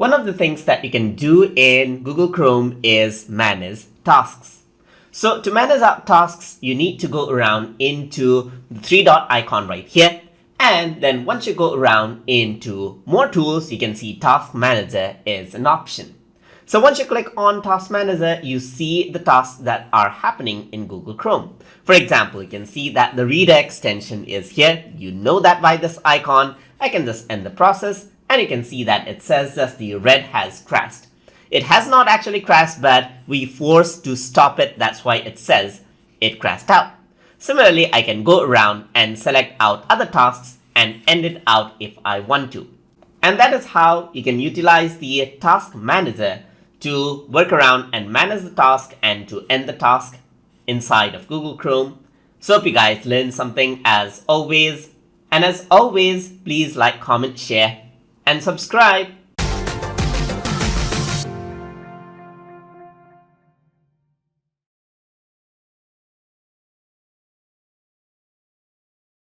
One of the things that you can do in Google Chrome is manage tasks. So to manage our tasks, you need to go around into the three dot icon right here. And then once you go around into more tools, you can see Task Manager is an option. So once you click on Task Manager, you see the tasks that are happening in Google Chrome. For example, you can see that the Reader extension is here. You know that by this icon. I can just end the process and you can see that it says that the red has crashed. It has not actually crashed, but we forced to stop it. That's why it says it crashed out. Similarly, I can go around and select out other tasks and end it out if I want to. And that is how you can utilize the Task Manager to work around and manage the task and to end the task inside of Google Chrome. So hope you guys learned something as always. And as always, please like, comment, share, and subscribe.